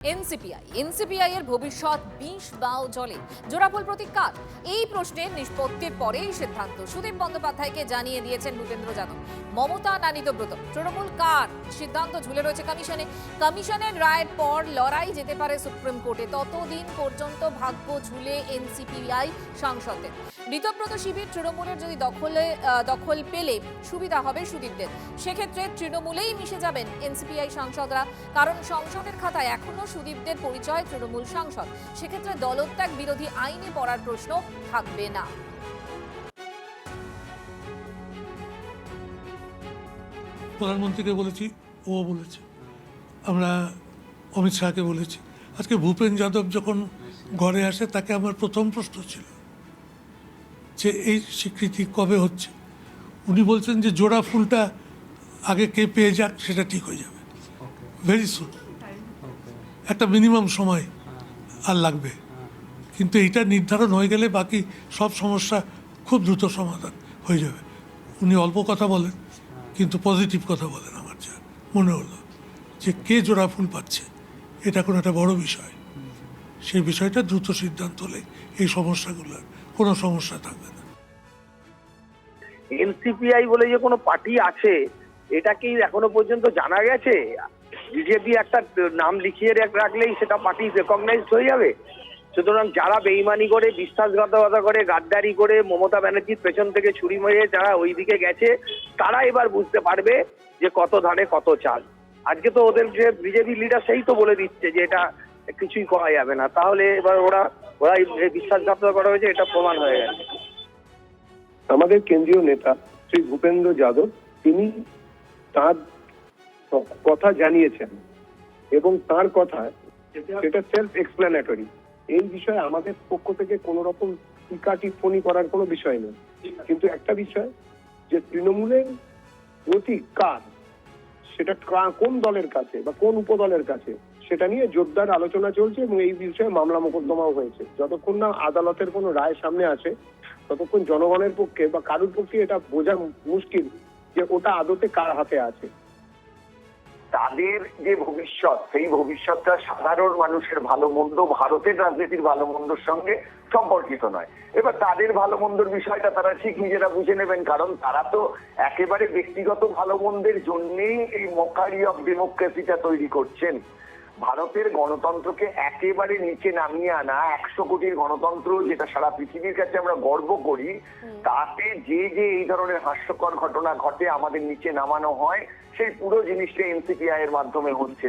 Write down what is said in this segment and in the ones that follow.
এনসিপিআই এর ভবিষ্যৎ বিষ বাও জলে জোড়াফুল প্রতীক কার? এই প্রশ্নের নিষ্পত্তির পরেই সিদ্ধান্ত সুদীপ বন্দ্যোপাধ্যায়কে জানিয়ে দিয়েছেন ভূপেন্দ্র যাদব। মমতা না ব্রত তৃণমূল কার? সিদ্ধান্ত ঝুলে রয়েছে কমিশনে। কমিশনের রায়ের পর লড়াই যেতে পারে সুপ্রিম কোর্টে। ততদিন পর্যন্ত ভাগ্য ঝুলে এনসিপিআই সাংসদদের। ঋতব্রত শিবির তৃণমূলের যদি দখল পেলে সুবিধা হবে সুদীপদের। সেক্ষেত্রে তৃণমূলেই মিশে যাবেন এনসিপিআই সাংসদরা, কারণ সংসদের খাতায় এখনো সুদীপদের পরিচয় তৃণমূল সাংসদ। সেক্ষেত্রে দলত্যাগ বিরোধী আইনে পড়ার প্রশ্ন থাকবে না। প্রধানমন্ত্রীকে বলেছি, ও বলেছে, আমরা অমিত শাহকে বলেছি। আজকে ভূপেন যাদব যখন ঘরে আসে, তাকে আমার প্রথম প্রশ্ন ছিল যে এই স্বীকৃতি কবে হচ্ছে। উনি বলছেন যে জোড়া ফুলটা আগে কে পেয়ে যাক সেটা ঠিক হয়ে যাবে, ভেরি সুন, একটা মিনিমাম সময় আর লাগবে। কিন্তু এইটা নির্ধারণ হয়ে গেলে বাকি সব সমস্যা খুব দ্রুত সমাধান হয়ে যাবে। উনি অল্প কথা বলেন, কিন্তু পজিটিভ কথা বলেন। আমার যা মনে হলো যে কে জোড়া ফুল পাচ্ছে, এটা কোনো একটা বড় বিষয়। সেই বিষয়টা দ্রুত সিদ্ধান্ত হলে এই সমস্যাগুলোর কোনো সমস্যা থাকবে না। এনসিপিআই বলে যে কোনো পার্টি আছে, এটা কি এখনো পর্যন্ত জানা গেছে? বিজেপি একটা নাম লিখিয়ে রাখলেই সেটা পার্টি রেকগনাইজড হয়ে যাবে? সুতরাং যারা বেইমানি করে, বিশ্বাসঘাতকতা করে, গাদ্দারি করে, মমতা ব্যানার্জির পেছন থেকে ছুরি মেরে যারা ওইদিকে গেছে, তারা এবার বুঝতে পারবে যে কত ধানে কত চাল। আজকে তো ওদের যে বিজেপি লিডার সেই তো বলে দিচ্ছে যে এটা কিছুই করা যাবে না। তাহলে এবার ওরা বিশ্বাসঘাতকতা করা হয়েছে, এটা প্রমাণ হয়ে গেছে। আমাদের কেন্দ্রীয় নেতা শ্রী ভূপেন্দ্র যাদব, তিনি তার কথা জানিয়েছেন এবং তার কথা সেটা সেলফ এক্সপ্লেনেটরি। এই বিষয়ে আমাদের পক্ষ থেকে কোনো রকম টিকা টিপ্পণী করার কোনো বিষয় নেই। কিন্তু একটা বিষয়, যে তৃণমূলের প্রতীক কার, সেটা কোন দলের কাছে বা কোন উপদলের কাছে, সেটা নিয়ে জোরদার আলোচনা চলছে এবং এই বিষয়ে মামলা মোকদ্দমাও হয়েছে। যতক্ষণ না আদালতের কোনো রায় সামনে আসে, ততক্ষণ জনগণের পক্ষে বা কারোর পক্ষে এটা বোঝা মুশকিল যে ওটা আদতে কার হাতে আছে। তাদের যে ভবিষ্যৎ, সেই ভবিষ্যৎটা সাধারণ মানুষের ভালো মন্দ, ভারতের রাজনীতির ভালো মন্দর সঙ্গে সম্পর্কিত নয়। এবার তাদের ভালো মন্দর বিষয়টা তারা ঠিক নিজেরা বুঝে নেবেন, কারণ তারা তো একেবারে ব্যক্তিগত ভালো মন্দের জন্যেই এই মকারি অফ ডেমোক্রেসিটা তৈরি করছেন। ভারতের গণতন্ত্রকে একেবারে নিচে নামিয়ে আনা, 100 কোটির গণতন্ত্র যেটা সারা পৃথিবীর কাছে আমরা গর্ব করি, তাতে যে যে এই ধরনের হাস্যকর ঘটনা ঘটে, আমাদের নিচে নামানো হয়, সেই পুরো জিনিসটা এনসিপিআই এর মাধ্যমে হচ্ছে।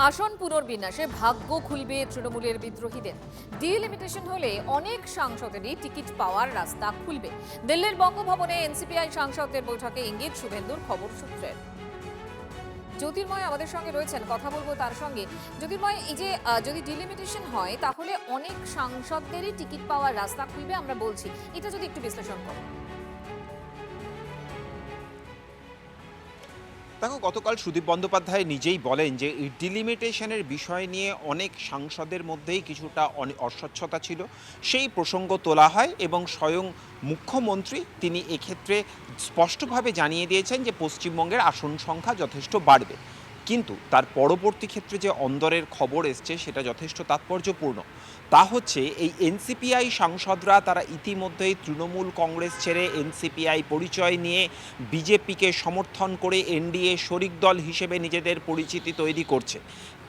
আসন পুনর্বিন্যাসে ভাগ্য খুলবে তৃণমূলের বিদ্রোহীদের। ডিলিমিটেশন হলে অনেক সাংসদেরই টিকিট পাওয়ার রাস্তা খুলবে। দিল্লির বঙ্গভবনে এনসিপিআই সাংসদদের বৈঠকে ইঙ্গিত শুভেন্দুর খবর সূত্রের। জ্যোতির্ময় আমাদের সঙ্গে রয়েছেন, কথা বলবো তার সঙ্গে। জ্যোতির্ময়, এই যে যদি ডিলিমিটেশন হয় তাহলে অনেক সাংসদদেরই টিকিট পাওয়ার রাস্তা খুলবে আমরা বলছি, এটা যদি একটু বিশ্লেষণ করো। দেখো, গতকাল সুদীপ বন্দ্যোপাধ্যায় নিজেই বলেন যে এই ডিলিমিটেশনের বিষয় নিয়ে অনেক সাংসদের মধ্যেই কিছুটা অস্বচ্ছতা ছিল, সেই প্রসঙ্গ তোলা হয় এবং স্বয়ং মুখ্যমন্ত্রী তিনি এক্ষেত্রে স্পষ্টভাবে জানিয়ে দিয়েছেন যে পশ্চিমবঙ্গের আসন সংখ্যা যথেষ্ট বাড়বে। কিন্তু তার পরবর্তী ক্ষেত্রে যে অন্দরের খবর এসছে সেটা যথেষ্ট তাৎপর্যপূর্ণ। তা হচ্ছে এই এনসিপিআই সাংসদরা তারা ইতিমধ্যেই তৃণমূল কংগ্রেস ছেড়ে এনসিপিআই পরিচয় নিয়ে বিজেপিকে সমর্থন করে এনডিএ শরিক দল হিসেবে নিজেদের পরিচিতি তৈরি করছে।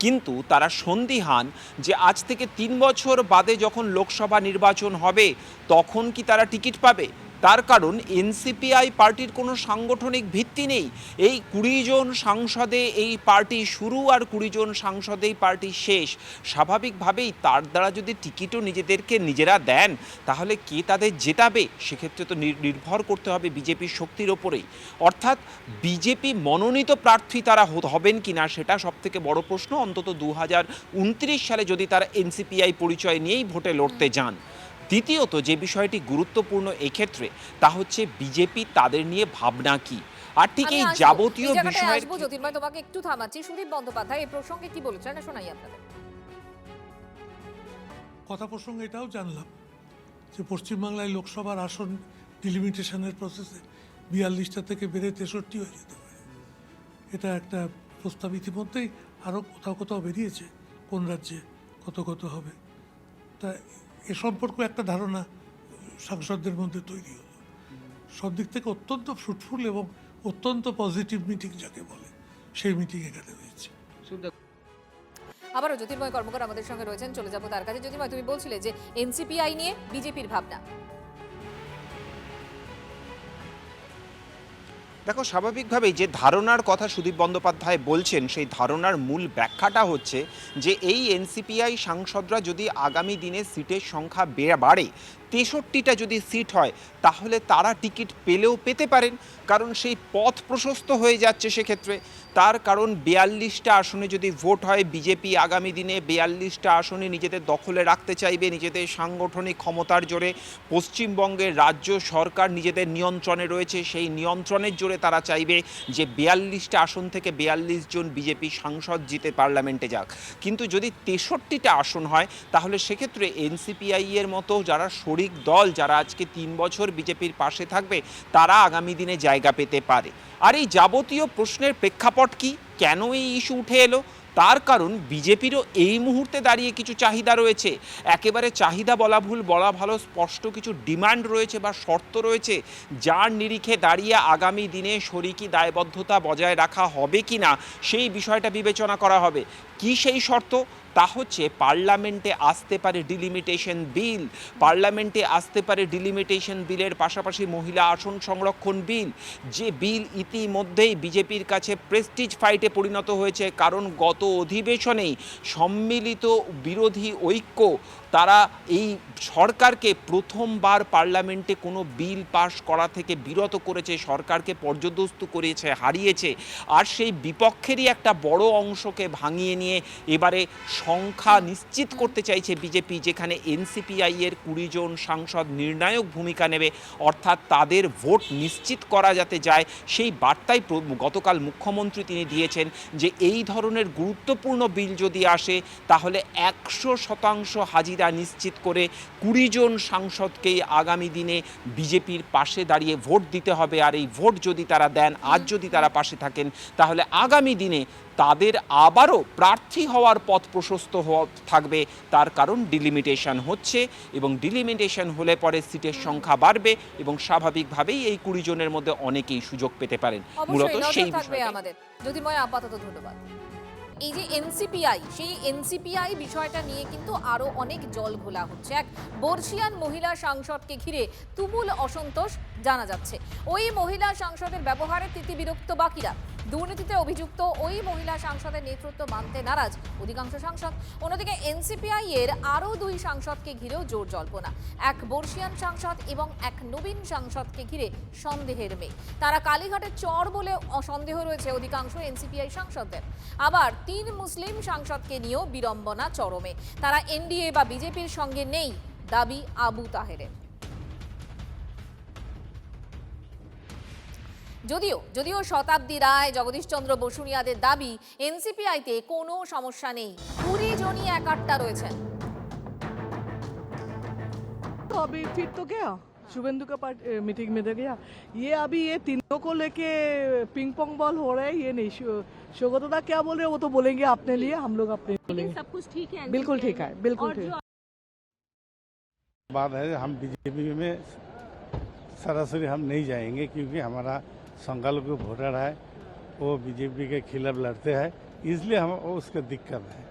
কিন্তু তারা সন্দিহান যে আজ থেকে 3 বছর বাদে যখন লোকসভা নির্বাচন হবে তখন কি তারা টিকিট পাবে। তার কারণ এনসিপিআই পার্টির কোনো সাংগঠনিক ভিত্তি নেই। এই 20 জন সাংসদে এই পার্টি শুরু আর 20 জন সাংসদেই পার্টি শেষ। স্বাভাবিকভাবেই তার দ্বারা যদি টিকিটও নিজেদেরকে নিজেরা দেন, তাহলে কে তাদের জেতাবে? সেক্ষেত্রে তো নির্ভর করতে হবে বিজেপির শক্তির ওপরেই। অর্থাৎ বিজেপি মনোনীত প্রার্থী তারা হবেন কিনা সেটা সবথেকে বড় প্রশ্ন। অন্তত 2029 সালে যদি তারা এনসিপিআই পরিচয় নিয়েই ভোটে লড়তে যান। দ্বিতীয়ত যে বিষয়টি গুরুত্বপূর্ণ এক্ষেত্রে, তা হচ্ছে বিজেপি তাদের নিয়ে ভাবনা কি। আর ঠিক এই যাবতীয় বিষয়, জ্যোতির্ময় তোমাকে একটু থামাচ্ছি। সুদীপ বন্দ্যোপাধ্যায় এই প্রসঙ্গে কি বলেছেন শোনাই আপনাদের। কথা প্রসঙ্গে এটাও জানলাম যে পশ্চিমবাংলায় লোকসভার আসন ডিলিমিটেশনের প্রসেসে 42টা থেকে বেড়ে 63 হয়ে যেতে পারে। এটা একটা প্রস্তাব ইতিমধ্যেই আরও কোথাও কোথাও বেরিয়েছে, কোন রাজ্যে কত কত হবে। তা এ সম্পর্কে একটা ধারণা সাংসদদের মধ্যে তৈরি হলো। সব দিক থেকে অত্যন্ত ফ্রুটফুল এবং অত্যন্ত পজিটিভ মিটিং যাকে বলে, সেই মিটিং এখানে হয়েছে। আবারও জ্যোতির্ময় কর্মকার আমাদের সঙ্গে রয়েছেন, চলে যাবো তার কাছে। জ্যোতির্ময়, তুমি বলছিলে যে এনসিপিআই নিয়ে বিজেপির ভাবনা। দেখো, স্বাভাবিকভাবেই যে ধারণার কথা সুদীপ বন্দ্যোপাধ্যায় বলছেন, সেই ধারণার মূল ব্যাখ্যাটা হচ্ছে যে এই এনসিপিআই সাংসদরা যদি আগামী দিনে সিটের সংখ্যা বাড়ে, 63টা যদি সিট হয়, তাহলে তারা টিকিট পেলেও পেতে পারেন, কারণ সেই পথ প্রশস্ত হয়ে যাচ্ছে সেক্ষেত্রে। তার কারণ 42টা আসনে যদি ভোট হয়, বিজেপি আগামী দিনে 42টা আসনে নিজেদের দখলে রাখতে চাইবে, নিজেদের সাংগঠনিক ক্ষমতার জোরে। পশ্চিমবঙ্গের রাজ্য সরকার নিজেদের নিয়ন্ত্রণে রয়েছে, সেই নিয়ন্ত্রণের জোরে তারা চাইবে যে 42টা আসন থেকে 42 জন বিজেপি সাংসদ জিতে পার্লামেন্টে যাক। কিন্তু যদি 63টা আসন হয়, তাহলে সেক্ষেত্রে এনসিপিআই এর মতো যারা শরিক দল, যারা আজকে 3 বছর বিজেপির পাশে থাকবে, তারা আগামী দিনে জায়গা পেতে পারে। আর এই যাবতীয় প্রশ্নের প্রেক্ষাপট কি, কেন এই ইস্যু উঠে এলো? তার কারণ বিজেপিরও এই মুহূর্তে দাঁড়িয়ে কিছু চাহিদা রয়েছে। একেবারে চাহিদা বলা ভুল, বলা ভালো, স্পষ্ট কিছু ডিমান্ড রয়েছে বা শর্ত রয়েছে, যার নিরিখে দাঁড়িয়ে আগামী দিনে শরিকি দায়বদ্ধতা বজায় রাখা হবে কি না সেই বিষয়টা বিবেচনা করা হবে। কি সেই শর্ত? তা হচ্ছে পার্লামেন্টে আসতে পারে ডিলিমিটেশন বিল, পার্লামেন্টে আসতে পারে ডিলিমিটেশন বিলের পাশাপাশি মহিলা আসন সংরক্ষণ বিল, যে বিল ইতিমধ্যেই বিজেপির কাছে প্রেস্টিজ ফাইটে পরিণত হয়েছে। কারণ গত অধিবেশনেই সম্মিলিত বিরোধী ঐক্য তারা এই সরকারকে প্রথমবার পার্লামেন্টে কোনো বিল পাশ করা থেকে বিরত করেছে, সরকারকে পর্যদস্ত করেছে, হারিয়েছে। আর সেই বিপক্ষেরই একটা বড় অংশকে ভাঙিয়ে নিয়ে এবারে সংখ্যা নিশ্চিত করতে চাইছে বিজেপি, যেখানে এনসিপিআই এর 20 জন সাংসদ নির্ণায়ক ভূমিকা নেবে, অর্থাৎ তাদের ভোট নিশ্চিত করা যাতে যায়। সেই বার্তাই গতকাল মুখ্যমন্ত্রী তিনি দিয়েছেন যে এই ধরনের গুরুত্বপূর্ণ বিল যদি আসে, তাহলে 100% হাজিরা নিশ্চিত করে 20 জন সাংসদকেই আগামী দিনে বিজেপির পাশে দাঁড়িয়ে ভোট দিতে হবে। আর এই ভোট যদি তারা দেন, আজ যদি তারা পাশে থাকেন, তাহলে আগামী দিনে তাদের আবারও প্রার্থী হওয়ার পথ প্রশস্ত থাকবে। তার কারণ ডিলিমিটেশন হচ্ছে, এবং ডিলিমিটেশন হলে পরে সিটের সংখ্যা বাড়বে, এবং স্বাভাবিকভাবেই এই 20 জনের মধ্যে অনেকেই সুযোগ পেতে পারেন। মূলত সেই থাকবে আমাদের। জ্যোতির্ময়, আপাতত ধন্যবাদ। এই যে এনসিপিআই, সেই এনসিপিআই বিষয়টা নিয়ে কিন্তু আরো অনেক জল ঘোলা হচ্ছে। এক বর্ষিয়ান মহিলা সাংসদকে ঘিরে তুমুল অসন্তোষ জানা যাচ্ছে। ওই মহিলা সাংসদের ব্যবহারে তিতিবিরক্ত বাকিরা। দুর্নীতিতে অভিযুক্ত ওই মহিলা সাংসদের নেতৃত্ব মানতে নারাজ অধিকাংশ সাংসদ। অন্যদিকে এনসিপিআই এর আরও 2 সাংসদকে ঘিরেও জোর জল্পনা। এক বর্ষিয়ান সাংসদ এবং এক নবীন সাংসদকে ঘিরে সন্দেহের মেঘ। তারা কালীঘাটের চর বলে সন্দেহ রয়েছে অধিকাংশ এনসিপিআই সাংসদদের। আবার 3 মুসলিম সাংসদকে নিয়েও বিড়ম্বনা চরমে। তারা এনডিএ বা বিজেপির সঙ্গে নেই, দাবি আবু তাহেরের। যদিও শতাব্দী রায়, জগদীশ চন্দ্র বসুনিয়াদের দাবি এনসিপিআইতে কোনো সমস্যা নেই, 20 জনই একাট্টা রয়েছেন। तो अभी फिर तो गया शुभेंदु का मीटिंग में तो गया। ये अभी ये तीनों को लेके पिंग पोंग बॉल हो रहा है। ये नहीं शोगतदा क्या बोल रहे हैं वो तो बोलेंगे अपने लिए, हम लोग अपने बोलेंगे। सब कुछ ठीक है, बिल्कुल ठीक है, बिल्कुल ठीक। बात है, हम बीजेपी में सरासरी हम नहीं जाएंगे, क्योंकि हमारा संख्यालघु वोटर है, वो बीजेपी के खिलाफ लड़ते हैं, इसलिए हम उसका दिक्कत है।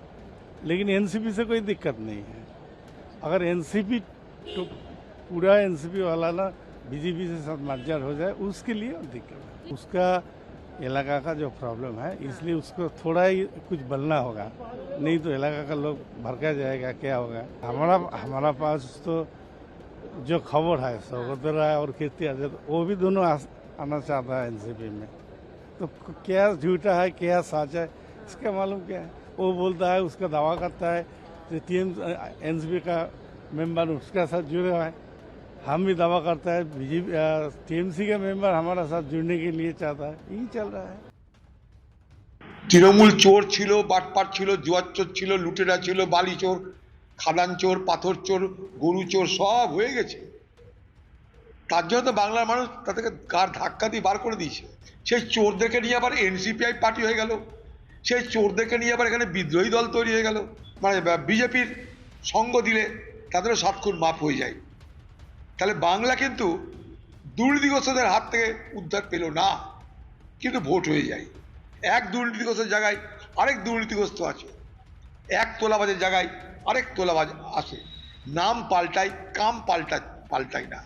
लेकिन एनसीपी से कोई दिक्कत नहीं है। अगर एनसीपी तो पूरा एनसीपी वाला ना बीजेपी से साथ मर्जर हो जाए, उसके लिए दिक्कत है। उसका इलाका का जो प्रॉब्लम है, इसलिए उसको थोड़ा ही कुछ बोलना होगा, नहीं तो इलाका का लोग भड़का जाएगा, क्या होगा। हमारा पास तो जो खबर है सौगत राय और कीर्ति आजाद, वो भी दोनों आना चाहता है एनसीपी में। तो क्या झूठा है क्या सच है इसका मालूम क्या है। वो बोलता है, उसका दावा करता है एनसीपी का मेंबर उसका साथ जुड़ा है, हम भी दावा करता है बीजेपी टीएमसी का मेंबर हमारा साथ जुड़ने के लिए चाहता है। यही चल रहा है। তৃণমূল চোর ছিল, বাটপাট ছিল, জুয়ার চোর ছিল, লুটেরা ছিল, বালি চোর, খাদান চোর, পাথর চোর, গরু চোর সব হয়ে গেছে। তার জন্য তো বাংলার মানুষ তাদেরকে গার ধাক্কা দিয়ে বার করে দিয়েছে। সেই চোরদেরকে নিয়ে আবার এনসিপিআই পার্টি হয়ে গেল, সেই চোরদেরকে নিয়ে আবার এখানে বিদ্রোহী দল তৈরি হয়ে গেল। মানে বিজেপির সঙ্গ দিলে তাদেরও 7 খুন মাফ হয়ে যায়। তাহলে বাংলা কিন্তু দুর্নীতিগ্রস্তদের হাত থেকে উদ্ধার পেল না, কিন্তু ভোট হয়ে যায়। এক দুর্নীতিগ্রস্তের জায়গায় আরেক দুর্নীতিগ্রস্ত আছে, এক তোলাবাজের জায়গায় আরেক তোলাবাজ আসে। নাম পাল্টায়, কাম পাল্টায় না।